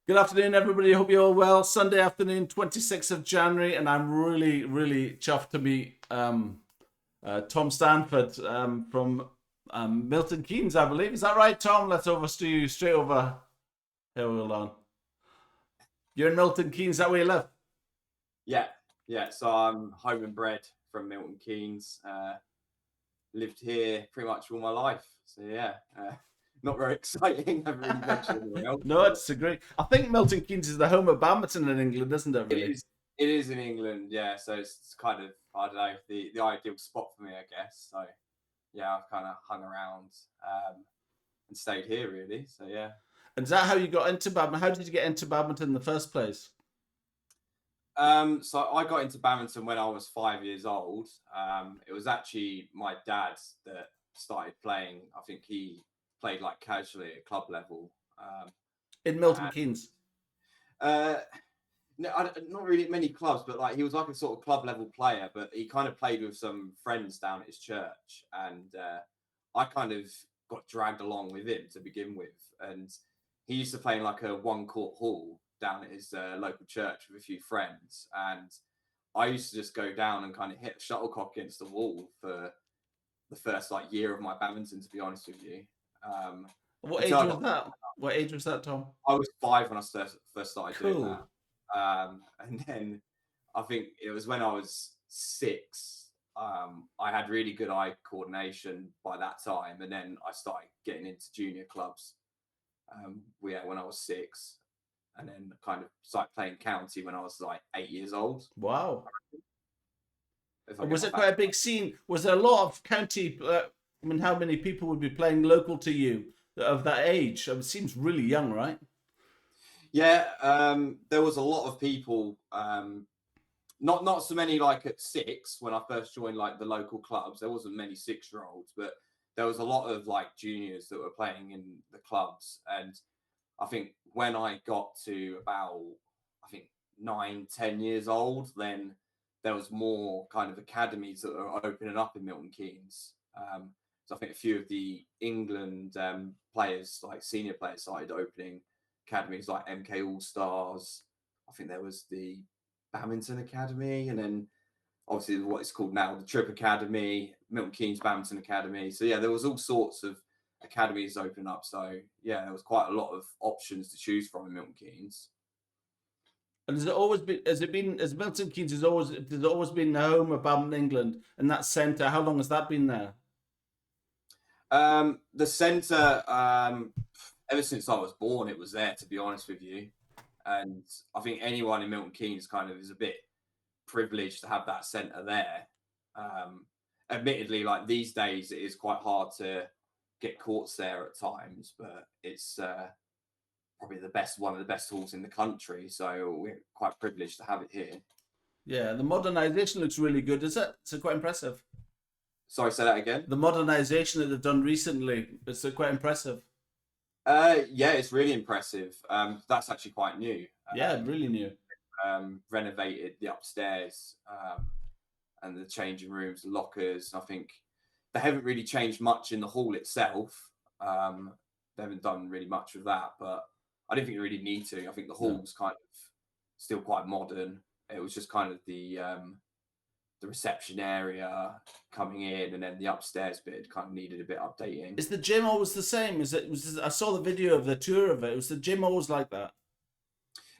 Good afternoon, everybody. Hope you're all well. Sunday afternoon, 26th of January, and I'm really, really chuffed to meet Tom Stanford from Milton Keynes, I believe. Is that right, Tom? Let's oversteer you straight over. Here, hold on. You're in Milton Keynes. Is that where you live? Yeah. So I'm home and bred from Milton Keynes. Lived here pretty much all my life. So yeah. Not very exciting. I haven't really mentioned anyone else. No, it's a great. I think Milton Keynes is the home of badminton in England, isn't it? Really? It is in England, yeah. So it's kind of, I don't know, the ideal spot for me, I guess. So yeah, I've kind of hung around and stayed here, really. So yeah. And is that how you got into badminton? How did you get into badminton in the first place? So I got into badminton when I was 5 years old. It was actually my dad that started playing. I think he played like casually at club level. In Milton Keynes? No, not really many clubs, but like he was like a sort of club level player, but he kind of played with some friends down at his church. And I kind of got dragged along with him to begin with. And he used to play in like a one court hall down at his local church with a few friends. And I used to just go down and kind of hit a shuttlecock against the wall for the first like year of my badminton, to be honest with you. What age was that? What age was that, Tom? I was 5 when I first started doing Cool. that. And then I think it was when I was 6. I had really good eye coordination by that time, and then I started getting into junior clubs. When I was 6, and then kind of started playing county when I was like 8 years old. Wow. Was it quite a big scene? Was there a lot of county? How many people would be playing local to you of that age? It seems really young, right? Yeah, there was a lot of people. Not so many like at 6 when I first joined like the local clubs. There wasn't many 6-year-olds, but there was a lot of like juniors that were playing in the clubs. And I think when I got to about 9-10 years old, then there was more kind of academies that were opening up in Milton Keynes. So I think a few of the England players, like senior players, started opening academies like MK All Stars. I think there was the Badminton Academy, and then obviously what it's called now, the Trip Academy, Milton Keynes Badminton Academy. So yeah, there was all sorts of academies opening up. So yeah, there was quite a lot of options to choose from in Milton Keynes. And has Milton Keynes has always been the home of Badminton England and that centre? How long has that been there? The centre, ever since I was born, it was there, to be honest with you. And I think anyone in Milton Keynes kind of is a bit privileged to have that centre there. Admittedly, like these days, it is quite hard to get courts there at times, but it's probably one of the best halls in the country. So we're quite privileged to have it here. Yeah, the modernisation looks really good. Is it? It's quite impressive. Sorry, say that again. The modernisation that they've done recently, it's quite impressive. Yeah, it's really impressive. That's actually quite new. Yeah, really new. Renovated the upstairs and the changing rooms, the lockers. I think they haven't really changed much in the hall itself. They haven't done really much of that, but I don't think you really need to. I think the hall's kind of still quite modern. It was just kind of the reception area coming in, and then the upstairs bit kind of needed a bit updating. Is the gym always the same? I saw the video of the tour of it. Was the gym always like that?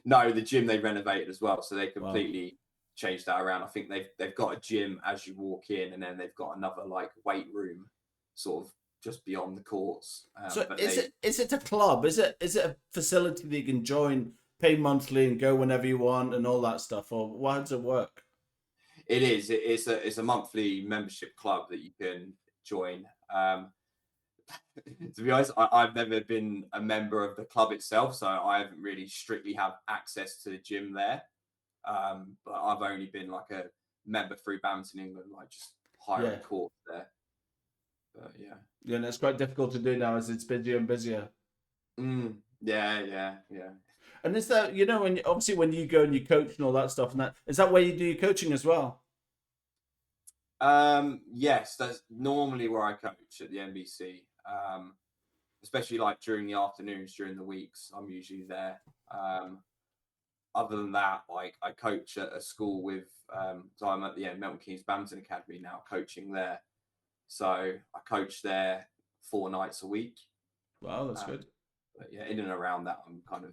No, the gym they renovated as well, so they completely changed that around. I think they've got a gym as you walk in, and then they've got another like weight room, sort of just beyond the courts. So is it a club? Is it a facility that you can join, pay monthly, and go whenever you want, and all that stuff? Or how does it work? It is. It's a monthly membership club that you can join. To be honest, I've never been a member of the club itself, so I haven't really strictly have access to the gym there. But I've only been like a member through Badminton England, like just hiring a court there. But yeah, and it's quite difficult to do now as it's busier and busier. Yeah. And is that, when you go and you coach and all that stuff, and is that where you do your coaching as well? Yes, that's normally where I coach at the NBC. Especially like during the afternoons, during the weeks, I'm usually there. Other than that, like I coach at a school with, so I'm at the Milton Keynes Badminton Academy now, coaching there. So I coach there 4 nights a week. Wow, that's good. But yeah, in and around that, I'm kind of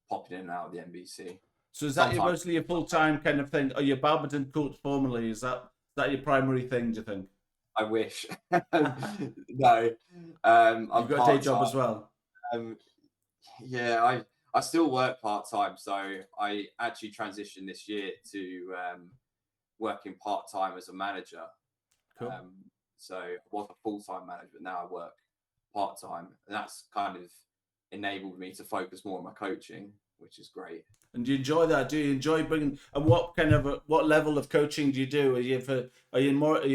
popping in and out of the NBC. So is that mostly your full-time kind of thing? Are you a badminton coach formally? Is that your primary thing, do you think? I wish. No. You've got a day job as well? Yeah, I still work part-time. So I actually transitioned this year to working part-time as a manager. Cool. So I was a full-time manager, but now I work part-time. And that's kind of enabled me to focus more on my coaching, which is great. And do you enjoy that? Do you enjoy bringing? And what kind of what level of coaching do you do? Are you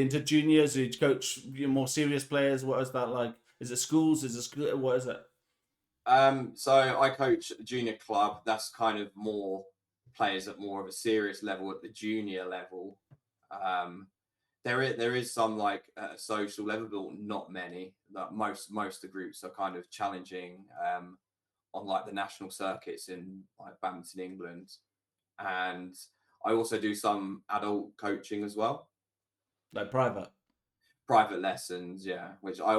into juniors? Or you coach more serious players? What is that like? Is it schools? What is it? So I coach a junior club. That's kind of more players at more of a serious level at the junior level. There is some like at a social level, but not many. Like most of the groups are kind of challenging on like the national circuits in like Badminton England, and I also do some adult coaching as well, Like private lessons, yeah, which I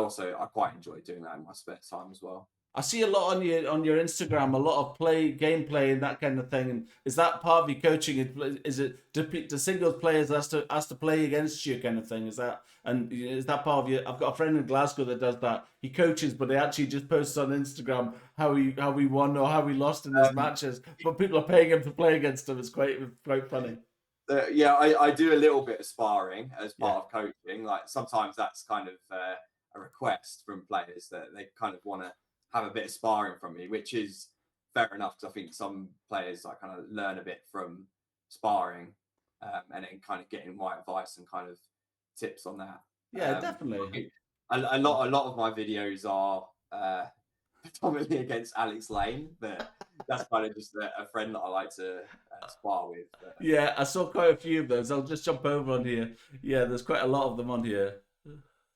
quite enjoy doing that in my spare time as well. I see a lot on your Instagram, a lot of gameplay and that kind of thing. And is that part of your coaching? Is it do singles players has to play against you kind of thing? Is that part of your? I've got a friend in Glasgow that does that. He coaches, but he actually just posts on Instagram how he won or how he lost in his matches. But people are paying him to play against him. It's quite funny. Yeah, I do a little bit of sparring as part of coaching. Like sometimes that's kind of a request from players that they kind of want to have a bit of sparring from me, which is fair enough because I think some players like kind of learn a bit from sparring and then kind of getting my advice and kind of tips on that. Yeah, definitely. A lot of my videos are predominantly against Alex Lane, but that's kind of just a friend that I like to spar with. But, yeah, I saw quite a few of those. I'll just jump over on here. Yeah, there's quite a lot of them on here.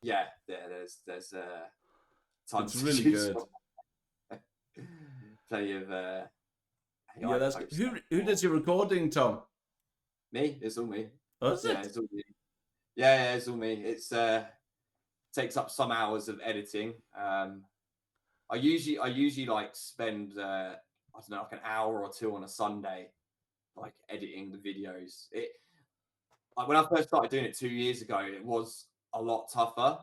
Yeah, there's tons. It's really good. Plenty of yeah, that's good. Who does your recording, Tom? Me. It's all me. Oh, is it? It's all me. Yeah, it's all me. It's takes up some hours of editing. I usually like spend I don't know, like an hour or two on a Sunday, like editing the videos. When I first started doing it 2 years ago, it was a lot tougher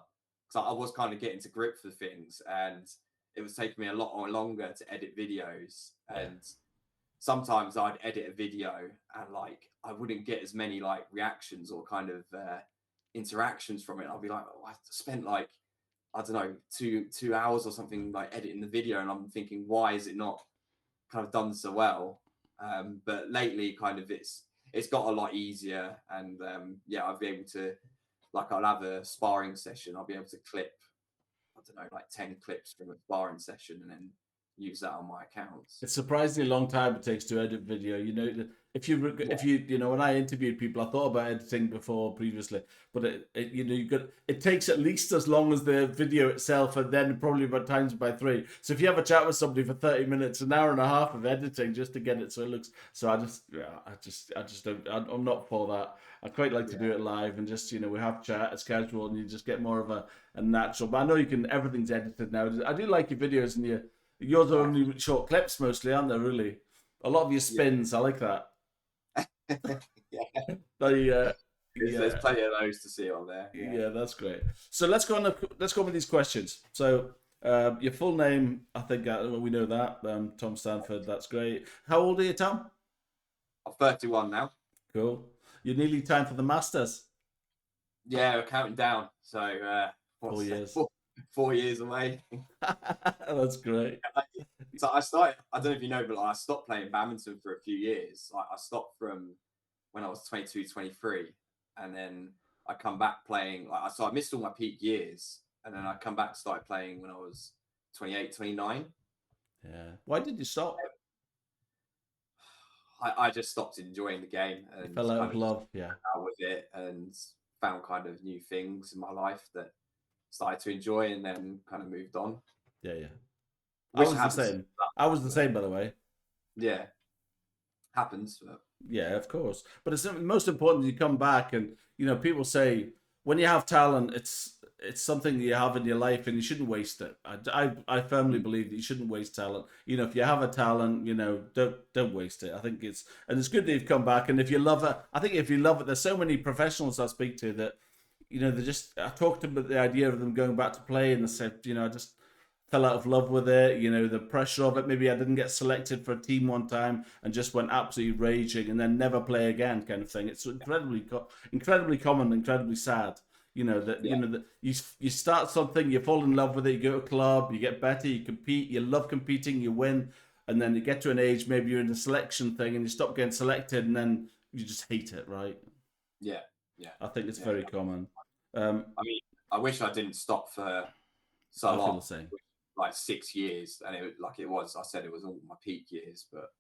because I was kind of getting to grips with things, and it was taking me a lot longer to edit videos. And sometimes I'd edit a video and like I wouldn't get as many like reactions or kind of interactions from it. I'll be like, oh, I spent like, I don't know, two hours or something like editing the video, and I'm thinking, why is it not kind of done so well? But lately kind of it's got a lot easier, and I'll be able to, like, I'll have a sparring session, I'll be able to clip, I don't know, like 10 clips from a sparring session and then use that on my accounts. It's surprisingly long time it takes to edit video. You know, if you when I interviewed people, I thought about editing before previously, but it takes at least as long as the video itself, and then probably about times by 3. So if you have a chat with somebody for 30 minutes, an hour and a half of editing just to get it so it looks. So I just don't. I'm not for that. I quite like to do it live and just we have chat, it's casual, and you just get more of a natural. But I know everything's edited now. I do like your videos, and yours are only short clips mostly, aren't they? Really, a lot of your spins. I like that. There's plenty of those to see on there. Yeah, that's great. So let's go with these questions. So your full name, I think we know that. Tom Stanford. That's great. How old are you, Tom? I'm 31 now. Cool. You're nearly time for the Masters. Yeah, we're counting down. So 4 years. 4 years away. That's great. So I started, I don't know if you know, but I stopped playing badminton for a few years. Like I stopped from when I was 22, 23. And then I come back playing. So I missed all my peak years. And then I come back and started playing when I was 28, 29. Yeah. Why did you stop? I just stopped enjoying the game. And fell out of love. Yeah. Out with it and found kind of new things in my life that started to enjoy, and then kind of moved on. Yeah. I was the same, by the way. Yeah, happens. But... Yeah, of course. But it's most important you come back, and people say when you have talent, it's something that you have in your life, and you shouldn't waste it. I firmly believe that you shouldn't waste talent. If you have a talent, don't waste it. I think it's good that you've come back, and if you love it, I think if you love it, there's so many professionals I speak to that they just I talked about the idea of them going back to play, and they said, I just fell out of love with it. The pressure of it. Maybe I didn't get selected for a team one time and just went absolutely raging and then never play again, kind of thing. It's incredibly common, incredibly sad. That that you start something, you fall in love with it, you go to a club, you get better, you compete, you love competing, you win, and then you get to an age, maybe you're in a selection thing and you stop getting selected, and then you just hate it, right? Yeah, I think it's very common. I mean, I wish I didn't stop for so I feel long. the same. Like 6 years, and it was. I said it was all my peak years, but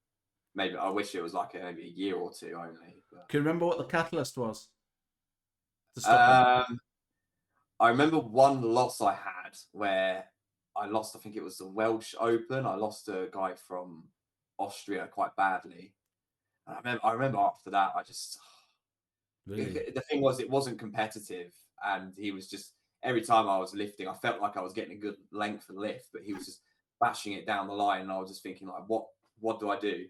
maybe I wish it was like maybe a year or two only. But... Can you remember what the catalyst was to stop it? I remember one loss I had where I lost. I think it was the Welsh Open. I lost a guy from Austria quite badly. And I remember after that, I just Really? the thing was, it wasn't competitive, and he was just every time I was lifting, I felt like I was getting a good length of lift, but he was just bashing it down the line, and I was just thinking like, what do I do?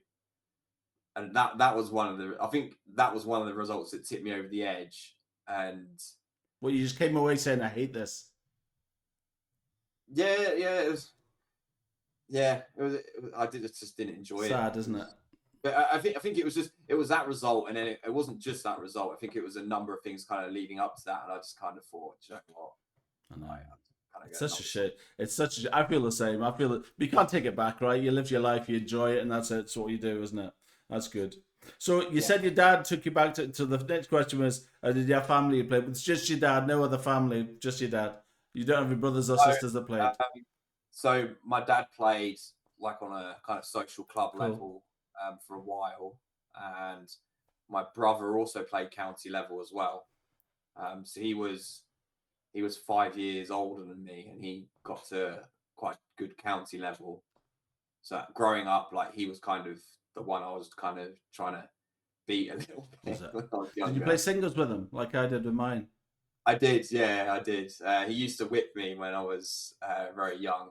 And that was one of the. I think that was one of the results that tipped me over the edge. And well, you just came away saying, "I hate this." Yeah, it was. Yeah, it was. I just didn't enjoy it. Sad, isn't it? But I think it was that result, and then it wasn't just that result. I think it was a number of things kind of leading up to that, and I just kind of thought, you know what? I know. It's such a shit. It's such a. I feel the same. I feel it. But you can't take it back, right? You live your life, you enjoy it, and that's it. It's what you do, isn't it? That's good. So you said your dad took you back to the next question was, did you have family you played with? It's just your dad, no other family, just your dad. You don't have your brothers or sisters that played? So my dad played like on a kind of social club level for a while, and my brother also played county level as well. So he was 5 years older than me, and he got to quite good county level. So growing up, like he was kind of the one I was kind of trying to beat a little bit. Did you play singles with him like I did with mine? I did, yeah, I did. He used to whip me when I was very young.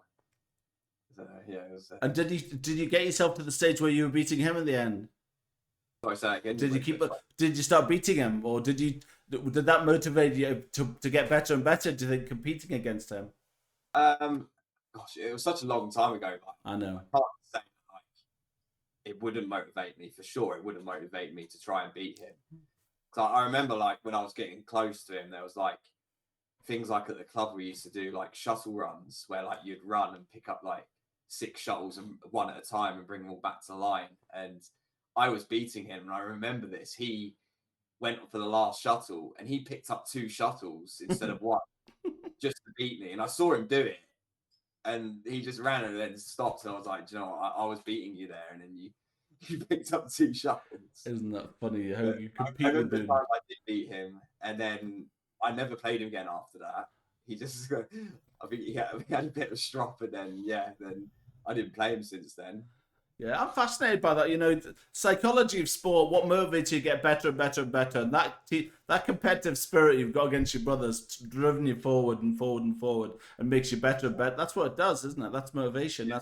So, yeah, it was, and did you get yourself to the stage where you were beating him in the end? Sorry, say that again. Did you start beating him, or did that motivate you to get better and better? Do you think competing against him? Gosh, it was such a long time ago. Like, I know. I can't say like it wouldn't motivate me for sure. It wouldn't motivate me to try and beat him. So I remember like when I was getting close to him, there was like things like at the club we used to do like shuttle runs where like you'd run and pick up like 6 shuttles and one at a time and bring them all back to the line. And I was beating him, and I remember this. He went for the last shuttle and he picked up 2 shuttles instead of one just to beat me. And I saw him do it, and he just ran and then stopped. And I was like, you know, I was beating you there, and then you picked up 2 shuttles. Isn't that funny how you compete I with the him? time I did beat him, and then I never played him again after that. He just, I think he had a bit of a strop, and then I didn't play him since then. Yeah, I'm fascinated by that. Psychology of sport, what motivates you to get better and better and better. And that competitive spirit you've got against your brothers driven you forward and forward and forward and makes you better and better. That's what it does, isn't it? That's motivation. Yeah.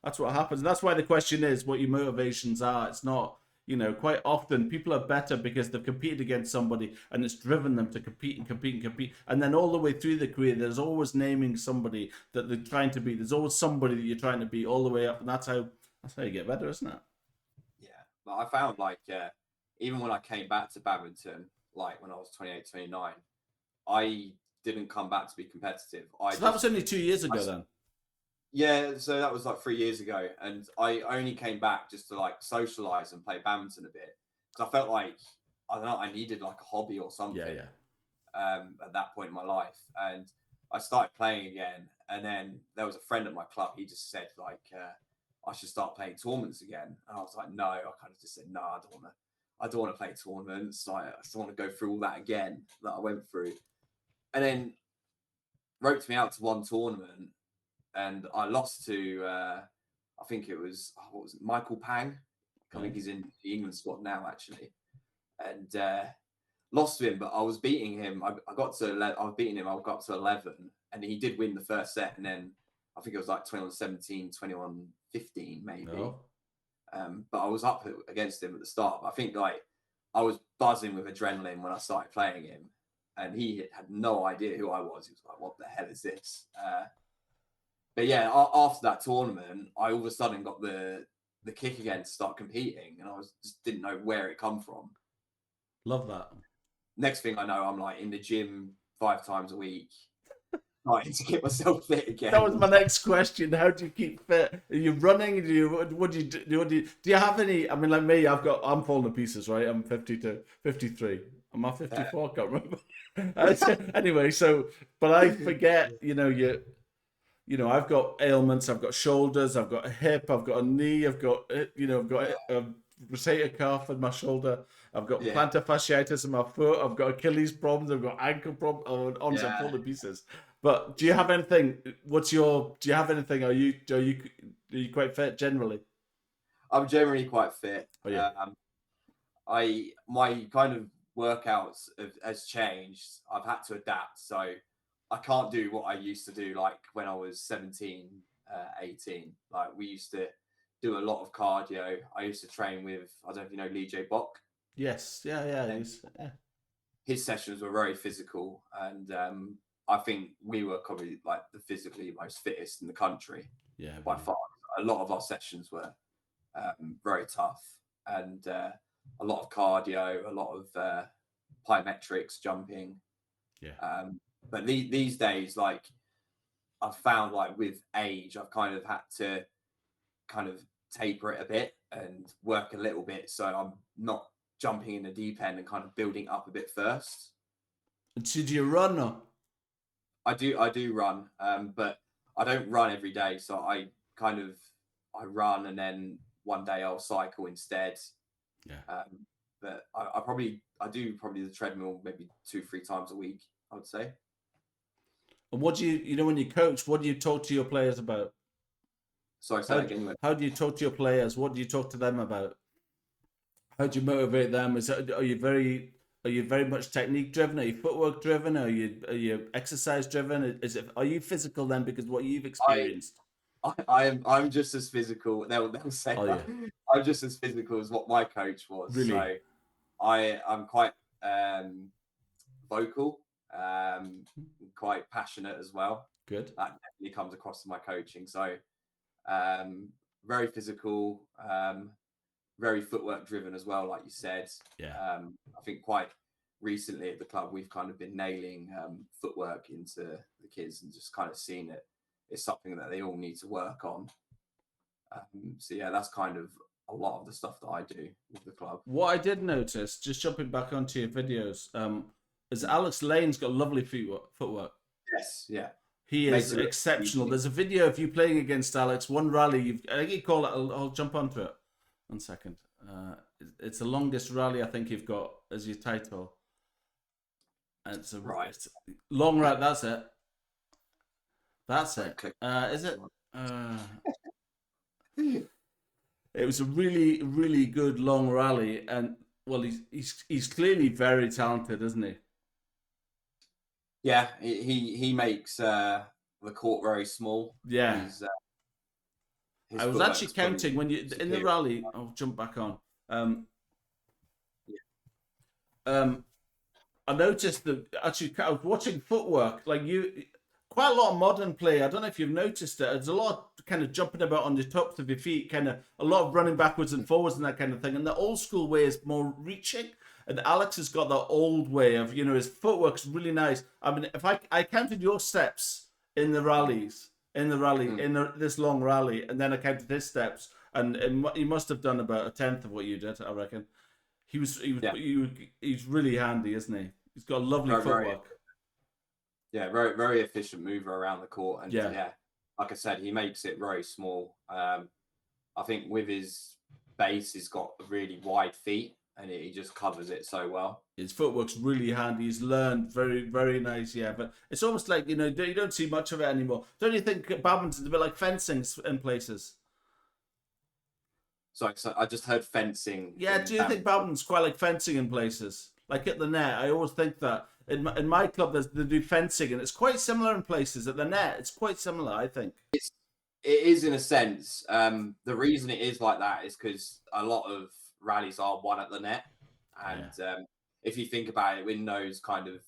That's what happens. And that's why the question is what your motivations are. It's not, quite often people are better because they've competed against somebody and it's driven them to compete and compete and compete. And then all the way through the career, there's always naming somebody that they're trying to beat. There's always somebody that you're trying to beat all the way up. And that's how you get better, isn't it? Yeah. But I found like, even when I came back to badminton, like when I was 28, 29, I didn't come back to be competitive. That was only 2 years ago then? Yeah, so that was like 3 years ago. And I only came back just to like socialize and play badminton a bit. Because I felt like, I don't know, I needed like a hobby or something. Yeah. At that point in my life. And I started playing again. And then there was a friend at my club. He just said like, I should start playing tournaments again. And I was like, no, I kind of just said, no, I don't want to play tournaments. I just want to go through all that again that I went through. And then roped me out to one tournament, and I lost to I think it was, what was it, Michael Pang. I think Right. he's in the England squad now, actually. And lost to him, but I was beating him. I got to, I was beating him. I got to 11, and he did win the first set. And then I think it was like 21-17, 21-15, maybe. No. But I was up against him at the start. But I think like I was buzzing with adrenaline when I started playing him, and he had no idea who I was. He was like, "What the hell is this?" But yeah, after that tournament, I all of a sudden got the kick again to start competing, and I just didn't know where it come from. Love that. Next thing I know, I'm like in the gym 5 times a week, trying to get myself fit again. That was my next question. How do you keep fit? Are you running? What do you do? Do you have any? I mean, like me, I'm falling to pieces, right? I'm 52, 53. Am I 54? I can't remember. Anyway, but I forget. I've got ailments. I've got shoulders. I've got a hip. I've got a knee. I've got a rotator cuff in my shoulder. Have got plantar fasciitis in my foot. I've got Achilles problems. I've got ankle problems. Honestly, I'm falling to pieces. But do you have anything? Do you have anything? Are you quite fit generally? I'm generally quite fit. Oh, yeah. My kind of workouts has changed. I've had to adapt, so I can't do what I used to do like when I was 17, 18. Like we used to do a lot of cardio. I used to train with, I don't know if you know Lee J. Bock. Yes, yeah. His sessions were very physical, and I think we were probably like the physically most fittest in the country. Yeah, by far. A lot of our sessions were very tough, and a lot of cardio, a lot of plyometrics, jumping. Yeah. But these days, like I've found, like with age, I've kind of had to kind of taper it a bit and work a little bit, so I'm not jumping in the deep end and kind of building up a bit first. And so do you run or? I do run, but I don't run every day. So I run, and then one day I'll cycle instead. Yeah. But I do the treadmill maybe 2-3 times a week, I would say. And what do you when you coach, what do you talk to your players about? Sorry, say again. How do you talk to your players? What do you talk to them about? How do you motivate them? Are you very much technique driven? Are you footwork driven? Are you exercise driven? Are you physical then because what you've experienced? I'm just as physical. They'll say Oh, that. yeah. I'm just as physical as what my coach was. Really? So I'm quite vocal, quite passionate as well. Good. That definitely comes across in my coaching. So very physical, very footwork driven as well, like you said. Yeah. I think quite recently at the club, we've kind of been nailing footwork into the kids and just kind of seeing it. It's something that they all need to work on. So yeah, that's kind of a lot of the stuff that I do with the club. What I did notice, just jumping back onto your videos, is Alex Lane's got lovely footwork. Yes, yeah. He is exceptional. There's a video of you playing against Alex. One rally, I think you call it. I'll jump onto it. 1 second. It's the longest rally I think you've got as your title. And it's a long rally. That's it. That's it. Is it? It was a really, really good long rally, and well, he's clearly very talented, isn't he? Yeah, he makes the court very small. Yeah. I was actually counting when you in the rally. I'll jump back on. I noticed that actually I was watching footwork. Like quite a lot of modern play. I don't know if you've noticed it. There's a lot of kind of jumping about on the tops of your feet, kind of a lot of running backwards and forwards and that kind of thing. And the old school way is more reaching. And Alex has got the old way of, his footwork's really nice. I mean, if I counted your steps in the rallies, in this long rally, and then I counted his steps, and he must have done about a tenth of what you did, I reckon. He's really handy, isn't he? He's got lovely footwork. Very, very efficient mover around the court, and like I said, he makes it very small. I think with his base, he's got really wide feet, and he just covers it so well. His footwork's really handy. He's learned very, very nice. Yeah, but it's almost like you don't see much of it anymore. Don't you think badminton's a bit like fencing in places? So I just heard fencing. Yeah, do you think badminton's quite like fencing in places? Like at the net, I always think that. In my club, they do fencing, and it's quite similar in places. At the net, it's quite similar, I think. It is in a sense. The reason it is like that is because a lot of rallies are won at the net, and if you think about it, in those kind of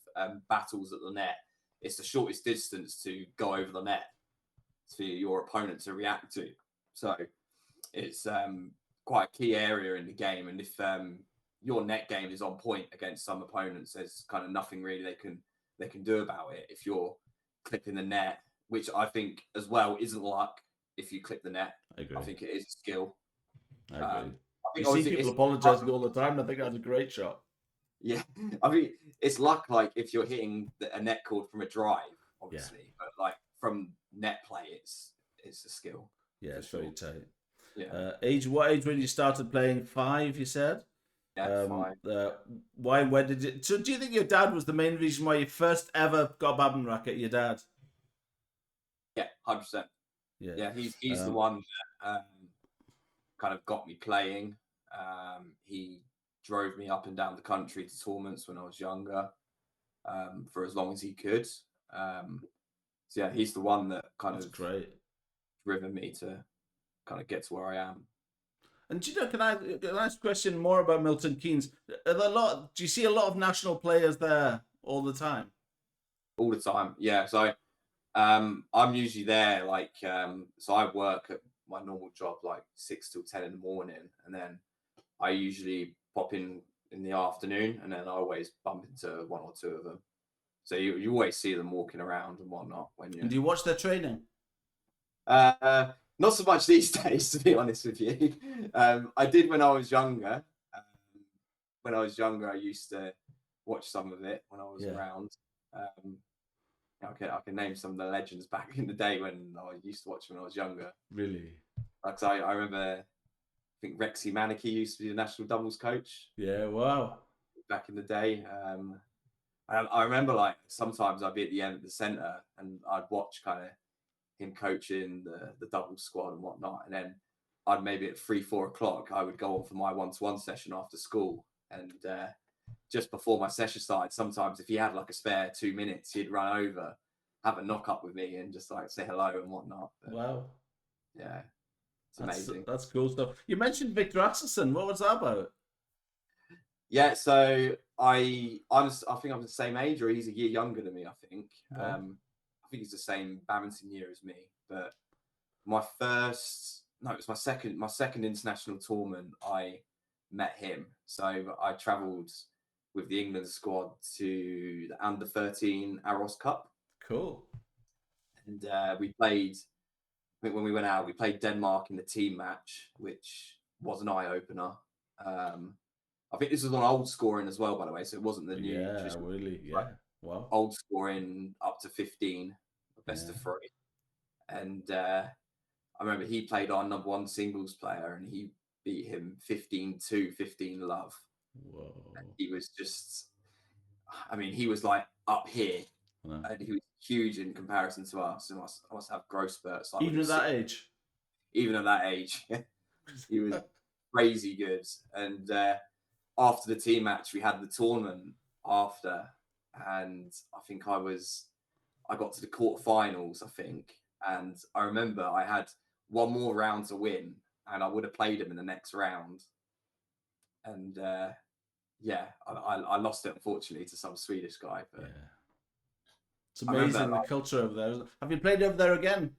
battles at the net, it's the shortest distance to go over the net for your opponent to react to. So it's quite a key area in the game, and if your net game is on point against some opponents, there's kind of nothing really they can do about it. If you're clipping the net, which I think as well isn't luck. If you clip the net, I agree. I think it is skill. I agree. I You think see people apologising all the time. I think that's a great shot. Yeah, I mean it's luck. Like if you're hitting a net cord from a drive, obviously, but like from net play, it's a skill. Yeah, it's very tight. Yeah. What age when you started playing? 5, you said. Yeah, 5. Why? When did you? So, do you think your dad was the main reason why you first ever got a badminton racket? Your dad? Yeah, 100%. Yeah, he's the one that kind of got me playing. He drove me up and down the country to tournaments when I was younger, for as long as he could. So yeah, he's the one that kind of driven me to kind of get to where I am. And do you know, can I ask a question more about Milton Keynes? Do you see a lot of national players there all the time? All the time, yeah. So I'm usually there, like, so I work at my normal job like 6 till 10 in the morning, and then I usually pop in the afternoon, and then I always bump into one or two of them. So you always see them walking around and whatnot. And do you watch their training? Not so much these days, to be honest with you. I did when I was younger. When I was younger, I used to watch some of it when I was around. I can name some of the legends back in the day when I used to watch when I was younger. Really? Like I remember, I think Rexy Manicky used to be the national doubles coach. Yeah, wow. Back in the day. I remember like sometimes I'd be at the end of the centre and I'd watch kind of him coaching the double squad and whatnot, and then I'd maybe at 3-4 o'clock I would go on for my 1-to-1 session after school, and just before my session started, sometimes if he had like a spare 2 minutes, he'd run over, have a knock up with me, and just like say hello and whatnot. But, wow, yeah, it's amazing. That's cool stuff. You mentioned Viktor Axelson. What was that about? Yeah, so I think I'm the same age, or he's a year younger than me. I think. I think he's the same badminton year as me. But it was my second international tournament. I met him. So I travelled with the England squad to the Under 13 Aros Cup. Cool. And we played. I think when we went out, we played Denmark in the team match, which was an eye opener. I think this was on old scoring as well, by the way, so it wasn't the new. Yeah, really. Yeah. Wow. Old scoring up to 15, best of 3. And I remember he played our number 1 singles player, and he beat him 15-2, 15-love. Whoa. And he was just, I mean, he was like up here, and he was huge in comparison to us. And I must have growth spurts. Like Even at that age? Even at that age. He was crazy good. And after the team match, we had the tournament after, and I think I got to the quarterfinals, I think, and I remember I had one more round to win, and I would have played him in the next round, and I lost it unfortunately to some Swedish guy. But it's amazing the culture over there. Have you played over there again?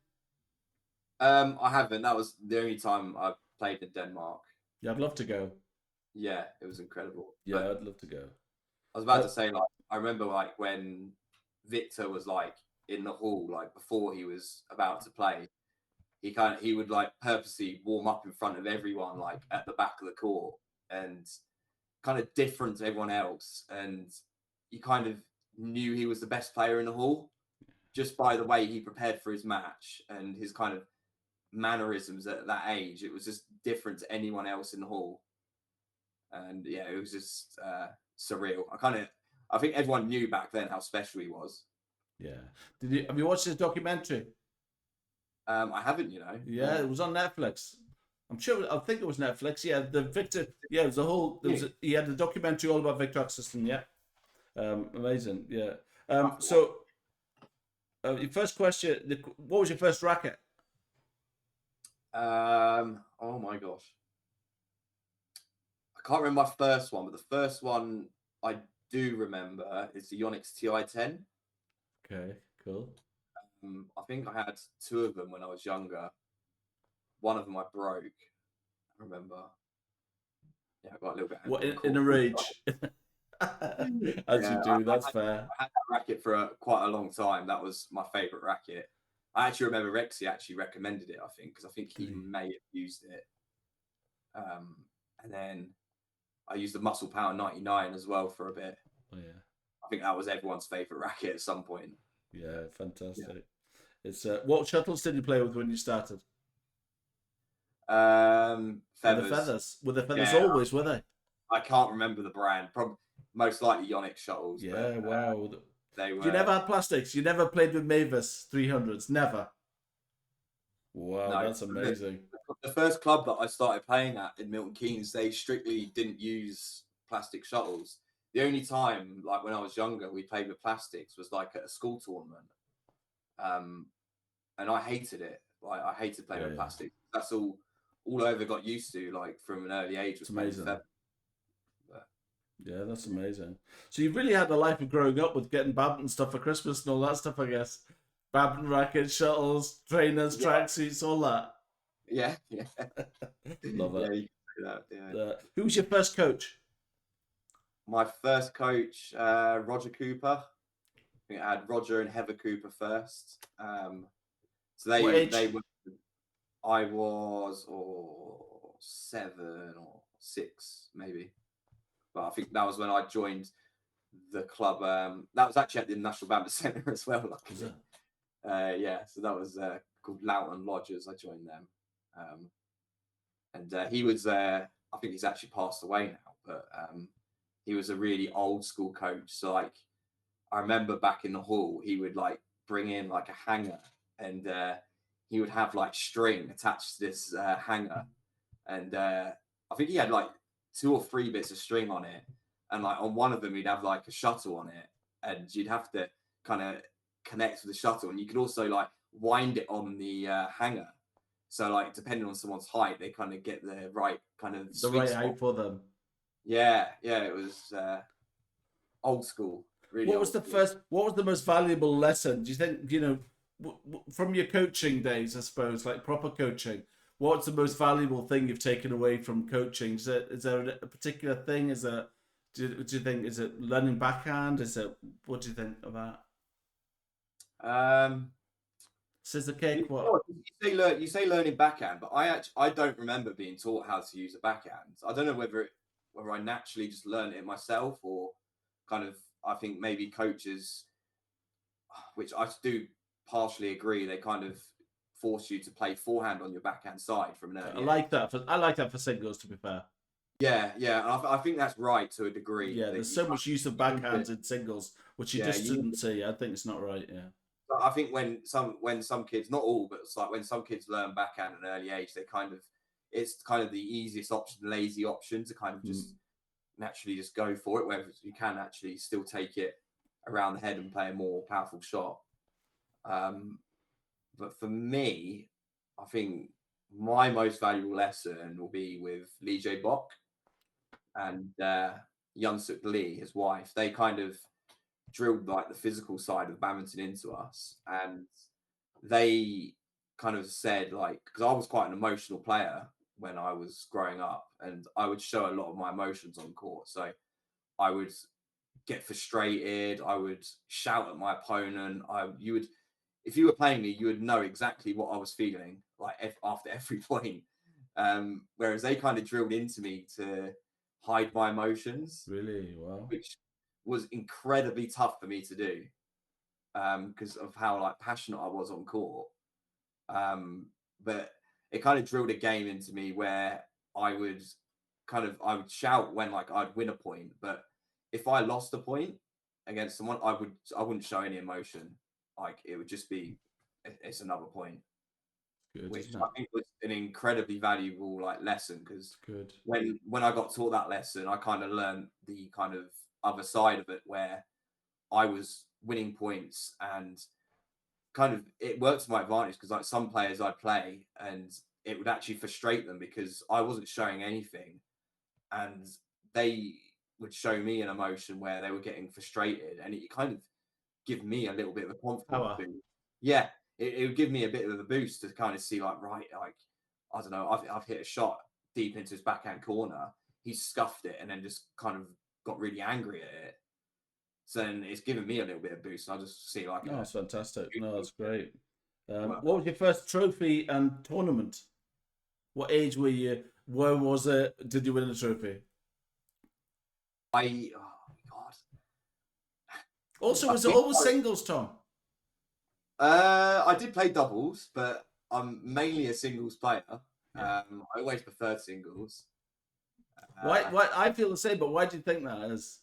I haven't. That was the only time I played in Denmark. Yeah, I'd love to go. Yeah, it was incredible. Yeah, I'd love to go. I was about to say, like, I remember like when Viktor was like in the hall, like before he was about to play, he would like purposely warm up in front of everyone, like at the back of the court, and kind of different to everyone else. And you kind of knew he was the best player in the hall just by the way he prepared for his match and his kind of mannerisms at that age. It was just different to anyone else in the hall. And yeah, it was just surreal. I think everyone knew back then how special he was. Yeah. Have you watched his documentary? I haven't, you know. Yeah, it was on Netflix. I'm sure. I think it was Netflix. Yeah, the Victor. Yeah, it was a whole. There was. He had a documentary all about Viktor Axelson. Yeah, amazing. Yeah. So, your first question. What was your first racket? Oh my gosh. I can't remember my first one, but the first one I do remember is the Yonex TI-10. Okay, cool. I think I had two of them when I was younger. One of them I broke. I remember. Yeah, I got a little bit What angry and in a caught. rage? As you Yeah, do. That's fair. I had that racket for quite a long time. That was my favourite racket. I actually remember Rexy actually recommended it, I think, because I think he may have used it. And then I used the Muscle Power 99 as well for a bit. Oh yeah. I think that was everyone's favourite racket at some point. Yeah, fantastic. Yeah. It's what shuttles did you play with when you started? Feathers. Were the feathers? Were the feathers always? Were they? I can't remember the brand. Probably most likely Yonex shuttles. Yeah, but, wow. They were. You never had plastics. You never played with Mavis 300s. Never. Wow, no, that's amazing. The first club that I started playing at in Milton Keynes, they strictly didn't use plastic shuttles. The only time, like when I was younger, we played with plastics was like at a school tournament. And I hated it. Like I hated playing with plastic. That's all I ever got used to, like from an early age. Was amazing. Yeah, that's amazing. So you've really had a life of growing up with getting badminton stuff for Christmas and all that stuff, I guess. Badminton rackets, shuttles, trainers, tracksuits, all that. Yeah. Love it. Yeah, you can do that, who was your first coach? My first coach, Roger Cooper. I think I had Roger and Heather Cooper first. So they were. I was 7 or 6 maybe, but I think that was when I joined the club. That was actually at the National Badminton Centre as well. Luckily. Yeah, so that was called Loughton Lodgers. I joined them, and he was. I think he's actually passed away now, but he was a really old school coach. So like, I remember back in the hall, he would like bring in like a hanger, and he would have like string attached to this hanger, and I think he had like 2 or 3 bits of string on it, and like on one of them he'd have like a shuttle on it, and you'd have to kind of connect with the shuttle, and you could also like wind it on the hanger. So like depending on someone's height, they kind of get the right kind of the right height for them. Yeah, it was old school. Really. What was the most valuable lesson? Do you think, from your coaching days, I suppose, like proper coaching? What's the most valuable thing you've taken away from coaching? Is there a particular thing? Do you think, is it learning backhand? What do you think of that? Scissor kick. What? You say learning backhand, but I don't remember being taught how to use a backhand. I don't know whether I naturally just learned it myself, or kind of, I think maybe coaches, which I do partially agree, they kind of force you to play forehand on your backhand side from an early age. I like that for singles, to be fair. Yeah. I think that's right to a degree. Yeah, there's so much use of backhands in singles, which you just didn't see. I think it's not right. Yeah. I think when some kids, not all, but it's like when some kids learn backhand at an early age, it's kind of the easiest option, lazy option to kind of just naturally just go for it, whereas you can actually still take it around the head and play a more powerful shot. But for me, I think my most valuable lesson will be with Lee J. Bok and Yunsuk Lee, his wife. They kind of drilled like the physical side of badminton into us, and they kind of said, like, because I was quite an emotional player when I was growing up, and I would show a lot of my emotions on court. So I would get frustrated, I would shout at my opponent. If you were playing me, you would know exactly what I was feeling like after every point. Whereas they kind of drilled into me to hide my emotions. Really? Wow. Which was incredibly tough for me to do, because of how like passionate I was on court. But it kind of drilled a game into me where I would shout when like I'd win a point, but if I lost a point against someone, I wouldn't show any emotion. Like it would just be, it's another point. Good, which isn't I it? think was an incredibly valuable like lesson, because Good. when I got taught that lesson, I kind of learned the kind of other side of it, where I was winning points, and kind of it worked to my advantage, because like some players I'd play and it would actually frustrate them because I wasn't showing anything, and they would show me an emotion where they were getting frustrated, and it kind of give me a little bit of a confidence Power. boost. Yeah, it would give me a bit of a boost to kind of see like, right, like I don't know, I've hit a shot deep into his backhand corner, he scuffed it and then just kind of got really angry at it. So then it's given me a little bit of boost. I just see like No, a it's fantastic. No, it's great. work. What was your first trophy and tournament? What age were you? Where was it? Did you win a trophy? Oh God. Also, I was it think always singles, Tom? I did play doubles, but I'm mainly a singles player. Yeah. I always preferred singles. Why? Uh, Why? I feel the same, but why do you think that is?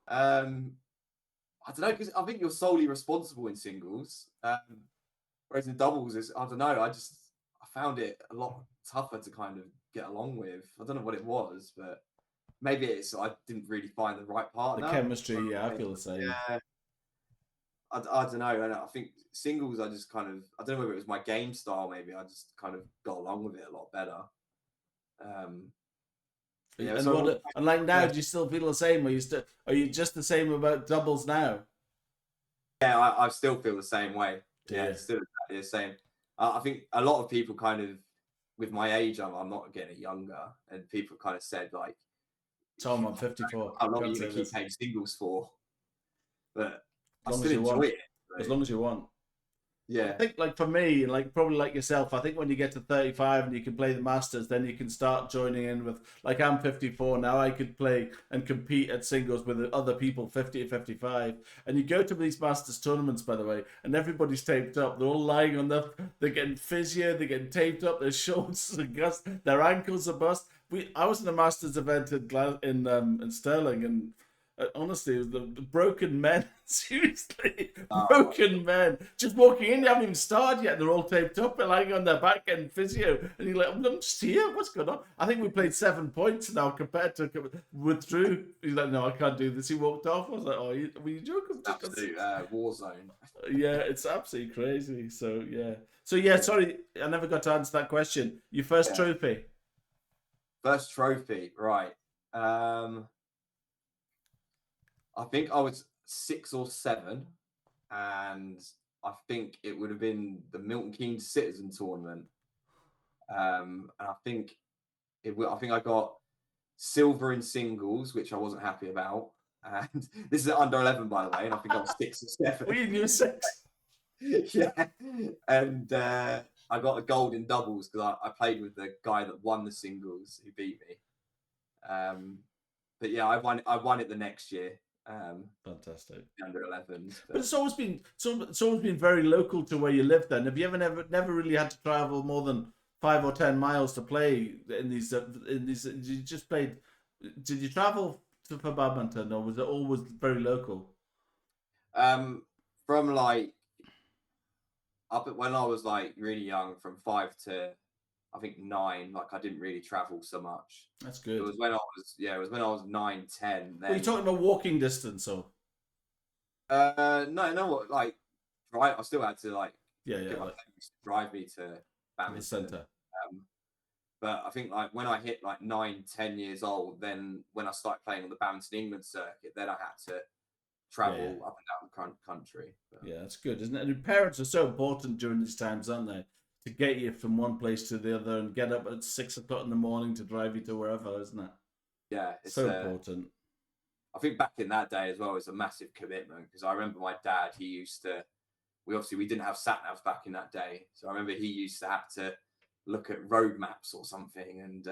um, I don't know, because I think you're solely responsible in singles. Whereas in doubles is, I don't know, I found it a lot tougher to kind of get along with. I don't know what it was, but maybe it's I didn't really find the right The partner. chemistry, yeah, I feel the same. Yeah, I don't know, and I think singles I just kind of, I don't know whether it was my game style. Maybe I just kind of got along with it a lot better. Yeah, And so what? And like now, yeah, do you still feel the same? Are you just the same about doubles now? yeah, I still feel the same way. Do Yeah, you? still exactly the same. I think a lot of people kind of, with my age, I'm not getting younger, and people kind of said like, Tom, I'm 54. how long are Can't you say gonna keep this. playing singles for? But As I long still as you enjoy want. it. As So, long as you want. I yeah, think, like for me, like probably like yourself, I think when you get to 35 and you can play the Masters, then you can start joining in with, like I'm 54 now, I could play and compete at singles with other people 50 to 55. And you go to these Masters tournaments, by the way, and everybody's taped up. They're all lying on they're getting physio, they're getting taped up, their shoulders are gust, their ankles are bust. I was in a Masters event in Stirling, and honestly, the broken men, seriously, uh, broken men, just walking in, they haven't even started yet, they're all taped up and lying on their back getting physio. And you're like, I'm just here, what's going on? I think we played 7 points now compared to withdrew. He's like, no, I can't do this. He walked off. I was like, oh, were you joking? absolute war zone. Yeah, it's absolutely crazy. So, yeah. So, yeah, Yeah, sorry, I never got to answer that question. Your first yeah. trophy? First trophy, right? I think I was 6 or 7, and I think it would have been the Milton Keynes Citizen Tournament. And I think I think I got silver in singles, which I wasn't happy about. And this is under 11, by the way, and I think I was 6 or 7. We knew 6. Yeah, and I got a gold in doubles because I played with the guy that won the singles, who beat me. But yeah, I won it the next year. Fantastic. Under 11s. But it's always been very local to where you live. Then have you never really had to travel more than 5 or 10 miles to play in these? You just played. Did you travel for badminton, or was it always very local? From like up at when I was like really young, from 5 to I think 9, like I didn't really travel so much. That's It good. was when I was it was when I was 9, 10. Well, you're Then talking about walking distance, or no, what, like right, I still had to like yeah, get my like parents to drive me to to the badminton. centre. But I think like when I hit like 9, 10 years old, then when I started playing on the Badminton England circuit, then I had to Yeah, yeah. travel up and down the country. But, Yeah, that's good, isn't it? And parents are so important during these times, aren't they? To get you from one place to the other and get up at 6 o'clock in the morning to drive you to wherever, isn't it? yeah, it's So important. I think back in that day as well, it was a massive commitment, because I remember my dad, he used to, we didn't have sat navs back in that day. So I remember he used to have to look at road maps or something and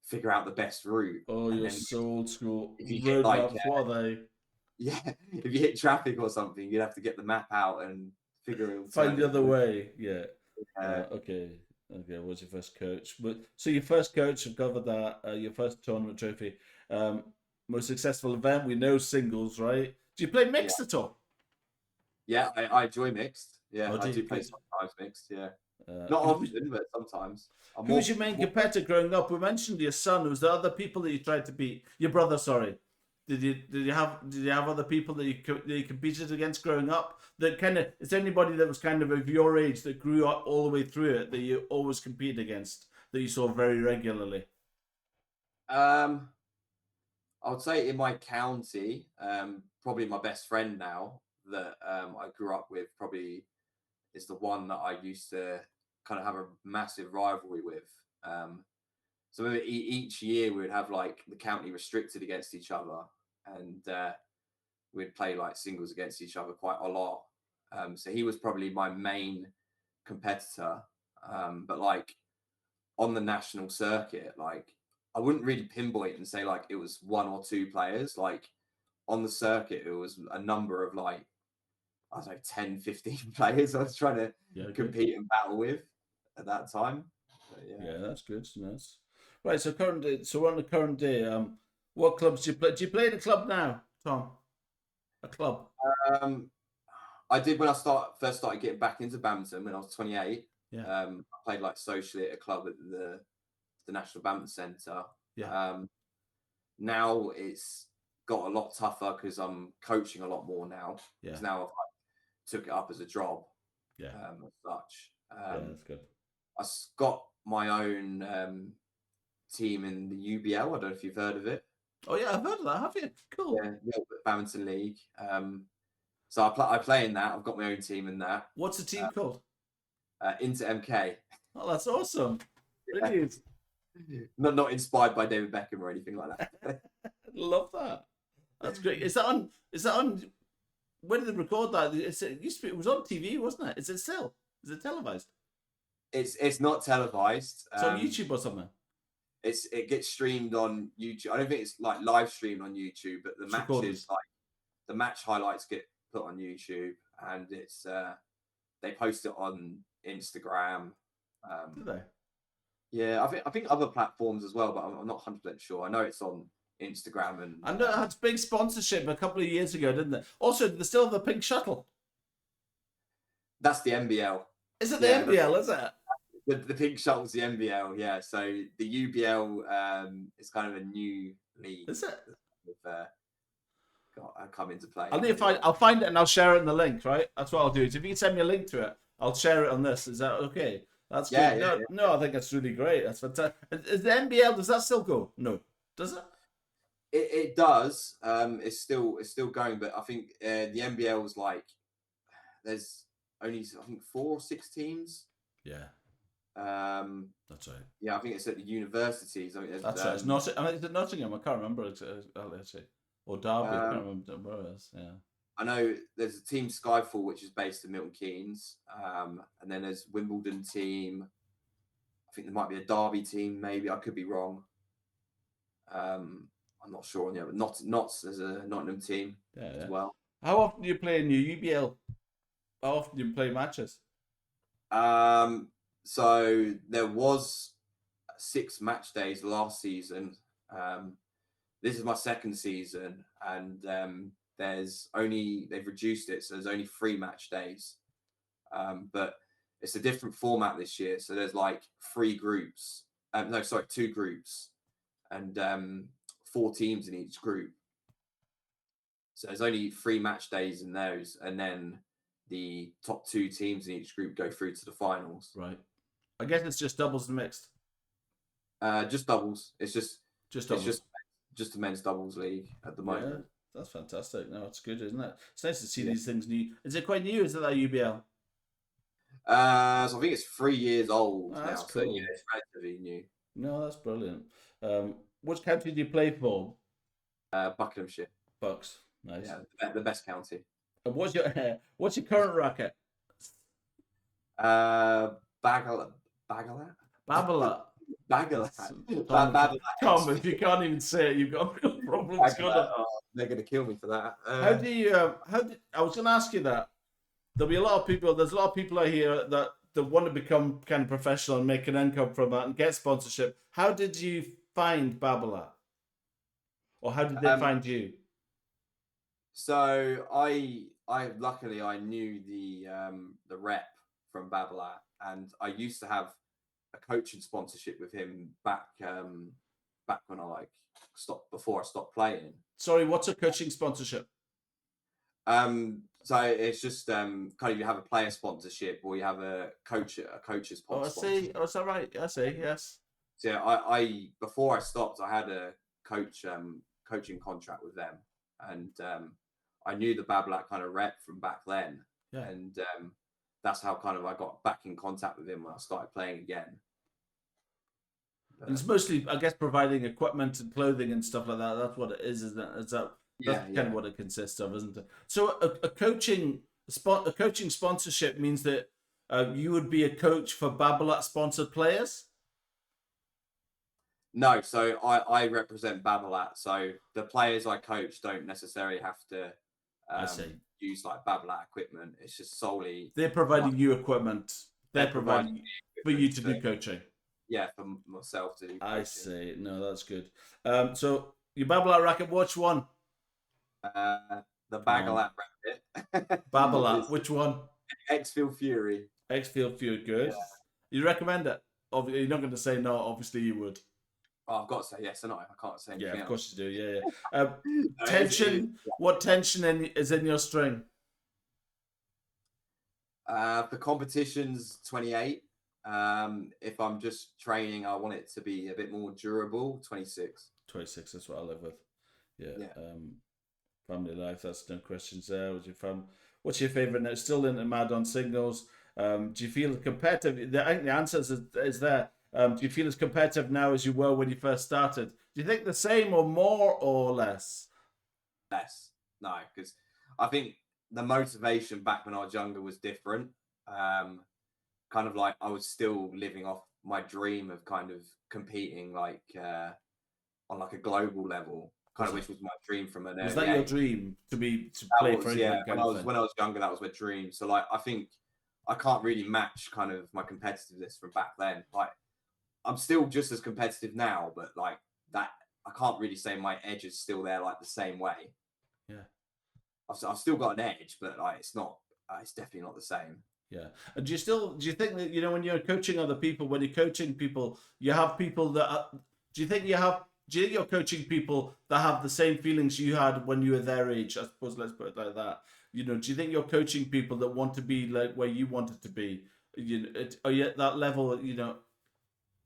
figure out the best route. Oh, And you're then so old school. if you hit Road like, maps, what are they? yeah, if you hit traffic or something, you'd have to get the map out and figure an Find the alternative other route. way. Yeah. Okay. Okay. What's your first coach? So your first coach, I've covered that. Your first tournament trophy. Um, Most successful event. We know singles, right? Do you play Yeah, mixed at all? yeah, I enjoy mixed. Yeah, Oh, I do you? do play Good. sometimes mixed. Yeah. Not often, but sometimes. Who was your main competitor growing up? We mentioned your son. Was there other people that you tried to beat? Your brother, sorry. Did you have other people that you competed against growing up? That kind of, is there anybody that was kind of your age that grew up all the way through it that you always competed against, that you saw very regularly? I would say in my county, probably my best friend now that I grew up with probably is the one that I used to kind of have a massive rivalry with. So maybe each year we would have like the county restricted against each other, and we'd play like singles against each other quite a lot. So he was probably my main competitor. But like on the national circuit, like I wouldn't really pinpoint and say like it was one or two players. Like on the circuit, it was a number of like, I don't know, 10, 15 players I was trying to compete and battle with at that time. But, yeah, that's good. Nice. Right, so we're on the current day. What clubs do you play? Do you play at a club now, Tom? A club? I did when I first started getting back into badminton when I was 28. Yeah. I played like socially at a club at the National Badminton Centre. Yeah. Now it's got a lot tougher because I'm coaching a lot more now. Yeah. Because now I've took it up as a job. Yeah. As such. Yeah, that's good. I got my own team in the UBL. I don't know if you've heard of it. Oh yeah, I've heard of that. Have you? Cool. Yeah, Badminton League. So I play in that. I've got my own team in that. What's the team called? Into MK. Oh, that's awesome. Brilliant. Not inspired by David Beckham or anything like that. Love that. That's great. Is that on? When did they record that? It was on TV, wasn't it? Is it still? Is it televised? It's not televised. It's on YouTube or something. It gets streamed on YouTube. I don't think it's like live streamed on YouTube, but the matches, like the match highlights, get put on YouTube, and it's they post it on Instagram. Do they? Yeah, I think other platforms as well, but I'm not 100% sure. I know it's on Instagram, and I know it had big sponsorship a couple of years ago, didn't it? Also, they still have the pink shuttle. That's the NBL. Is it the NBL? Is it? The pink shuttle's the NBL, yeah. So the UBL is kind of a new league. Is it? Come into play. I'll find it and I'll share it in the link. Right, that's what I'll do. If you can send me a link to it, I'll share it on this. Is that okay? That's good. No, I think that's really great. That's fantastic. Is the NBL? Does that still go? No, does it? It does. It's still going, but I think the NBL was like there's only I think 4 or 6 teams. Yeah. That's right. Yeah, I think it's at the universities. I mean, that's right. It's not. I mean, is it Nottingham? I can't remember. Actually, or Derby. I can't remember where it is. Yeah. I know there's a team Skyfall which is based in Milton Keynes, and then there's Wimbledon team. I think there might be a Derby team. Maybe I could be wrong. I'm not sure on the other. Notts there's a Nottingham team as well. How often do you play in your UBL? How often do you play matches? So there was 6 match days last season. This is my second season, and they've reduced it, so there's only 3 match days. But it's a different format this year. So there's like 2 groups, and 4 teams in each group. So there's only 3 match days in those, and then the top 2 teams in each group go through to the finals. Right. I guess it's just doubles and mixed. Just doubles. It's just doubles. It's just a men's doubles league at the moment. Yeah, that's fantastic. No, it's good, isn't it? It's nice to see these things new. Is it quite new? Is it that UBL? So I think it's 3 years old now. That's So cool. yeah, it's relatively new. No, that's brilliant. Which county do you play for? Buckinghamshire. Bucks. Nice. Yeah, the best county. And what's your current racket? Babolat. Tom, if you can't even say it, you've got problems. They're going to kill me for that. I was going to ask you that. There's a lot of people out here that want to become kind of professional and make an income from that and get sponsorship. How did you find Babolat? Or how did they find you? So I luckily I knew the rep from Babolat. and I used to have a coaching sponsorship with him back when I before I stopped playing. Sorry, what's a coaching sponsorship? So it's just kind of you have a player sponsorship or you have a coach's Oh, I sponsorship. see. Oh, is that right? I see. Yes. So yeah, I before I stopped, I had a coaching contract with them, and I knew the Babolat kind of rep from back then, Yeah. and that's how kind of I got back in contact with him when I started playing again. And it's mostly, I guess, providing equipment and clothing and stuff like that. That's what it is, isn't it? That's kind of what it consists of, isn't it? So a coaching sponsorship means that you would be a coach for Babolat sponsored players. No, so I represent Babolat. So the players I coach don't necessarily have to I see. use like Babolat equipment. It's just solely They're providing you equipment. They're providing for you to do coaching. Yeah, for myself to do coaching. I see. No, that's good. So your Babolat racket, which one? The Babolat racket. Babolat, which one? Xfield Fury. Xfield Fury, good. Yeah. You recommend it? Obviously, you're not going to say no. Obviously, you would. Oh, I've got to say yes or no. I can't say anything else. Yeah, of course you do. Yeah. No, tension. What tension is in your string? The competition's 28. If I'm just training, I want it to be a bit more durable. 26. 26. That's what I live with. Yeah. Family life. That's no questions there. What's your favorite now? Still into mad on singles. Do you feel competitive? I think the answer is there. Do you feel as competitive now as you were when you first started? Do you think the same or more or less? Less. No, because I think the motivation back when I was younger was different. Kind of like I was still living off my dream of kind of competing like on like a global level, kind of which was my dream from an early age. Was that your dream to play for England? Yeah, when I was younger, that was my dream. So like I think I can't really match kind of my competitiveness from back then. Like I'm still just as competitive now, but like that I can't really say my edge is still there like the same way. Yeah, I've still got an edge, but like it's definitely not the same. Yeah. And do you think that, when you're coaching other people, when you're coaching people, you have people that do you think you're coaching people that have the same feelings you had when you were their age? I suppose, let's put it like that. Do you think you're coaching people that want to be like where you wanted to be? Are you at that level,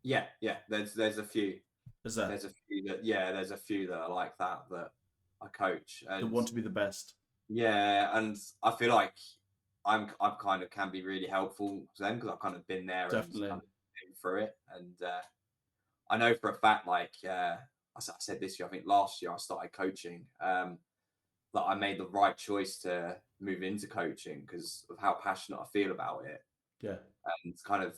Yeah. There's a few. Is there? There's a few that are like that I coach and that want to be the best. Yeah, and I feel like I'm kind of can be really helpful to them because I've kind of been there Definitely. and kind of been through it, and I know for a fact, like I said this year, I think last year I started coaching, that I made the right choice to move into coaching because of how passionate I feel about it. Yeah, and kind of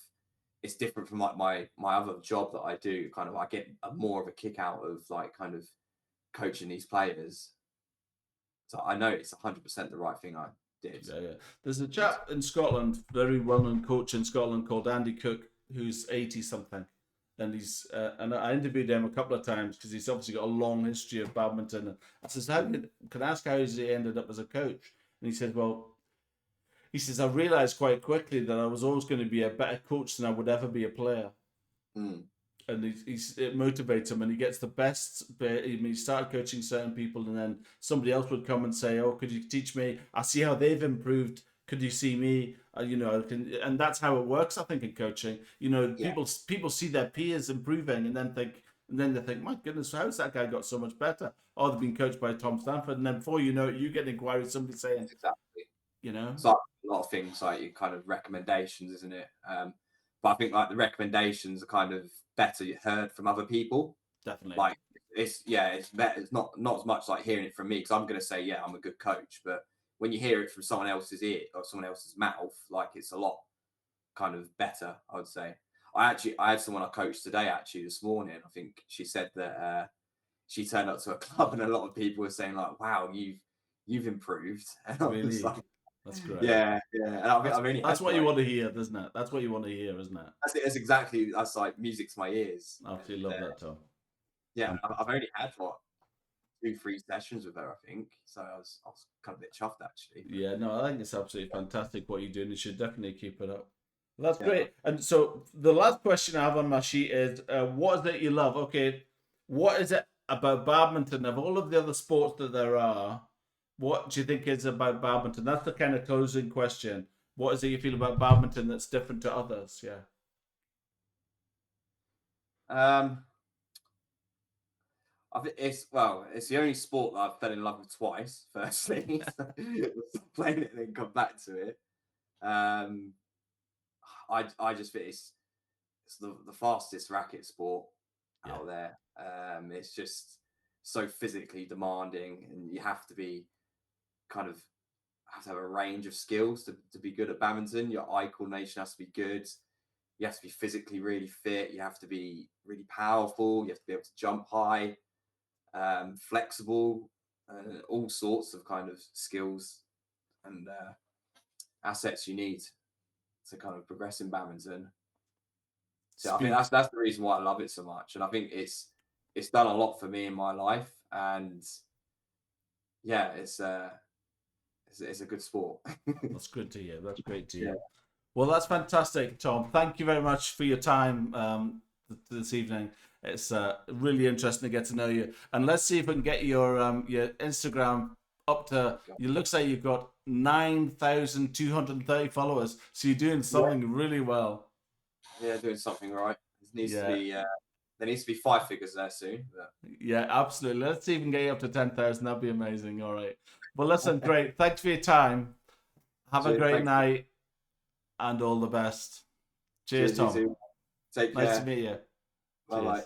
it's different from like my other job that I do. Kind of I get more of a kick out of like kind of coaching these players. So I know it's 100% the right thing I did. Yeah. There's a chap in Scotland, very well-known coach in Scotland called Andy Cook, who's 80 something, and he's and I interviewed him a couple of times because he's obviously got a long history of badminton. And I says, can I ask how he ended up as a coach? And he said, well, I realised quite quickly that I was always going to be a better coach than I would ever be a player. And it motivates him, and he gets the best. He started coaching certain people, and then somebody else would come and say, "Oh, could you teach me? I see how they've improved. Could you see me? And that's how it works. I think in coaching, people see their peers improving, and then they think, my goodness, how's that guy got so much better? Oh, they've been coached by Tom Stanford, and then before you know it, you get inquiries, somebody saying, exactly, it's like a lot of things like your kind of recommendations, isn't it? But I think like the recommendations are kind of better heard from other people. Definitely. Like it's better. It's not as much like hearing it from me because I'm going to say, yeah, I'm a good coach. But when you hear it from someone else's ear or someone else's mouth, like it's a lot kind of better, I would say. I had someone I coached today actually this morning. I think she said that she turned up to a club and a lot of people were saying like, wow, you've improved. And I was like, that's great. Yeah. And that's what you want to hear, isn't it? That's what you want to hear, isn't it? That's exactly. That's like music to my ears. I absolutely love that, Tom. Yeah, I've only had 2-3 sessions with her, I think. So I was kind of a bit chuffed actually. Yeah, no, I think it's absolutely fantastic what you're doing. You should definitely keep it up. That's Yeah. great. And so the last question I have on my sheet is, what is it you love? Okay, what is it about badminton of all of the other sports that there are? What do you think is about badminton? That's the kind of closing question. What is it you feel about badminton that's different to others? Yeah. Um, I think it's the only sport that I've fell in love with twice. Firstly, so playing it and then come back to it. Um, I just think it's the fastest racket sport Yeah. out there. It's just so physically demanding, and you have to be kind of have to have a range of skills to be good at badminton. Your eye coordination has to be good. You have to be physically really fit. You have to be really powerful. You have to be able to jump high, flexible, all sorts of kind of skills and assets you need to kind of progress in badminton. So I think Speed. that's the reason why I love it so much, and I think it's done a lot for me in my life, and yeah, it's a good sport. That's good to hear. That's great to Yeah. hear. Well, that's fantastic, Tom. Thank you very much for your time this evening. It's really interesting to get to know you. And let's see if we can get your Instagram up to. It looks like you've got 9,230 followers. So you're doing something really well. Yeah, doing something right. It needs to Yeah, be. There needs to be 5 figures there soon. But... yeah, absolutely. Let's see if we can get you up to 10,000. That'd be amazing. All right. Well, listen, great. Thanks for your time. Have a great night and all the best. Cheers, Tom. Take care. Nice to meet you. Bye bye.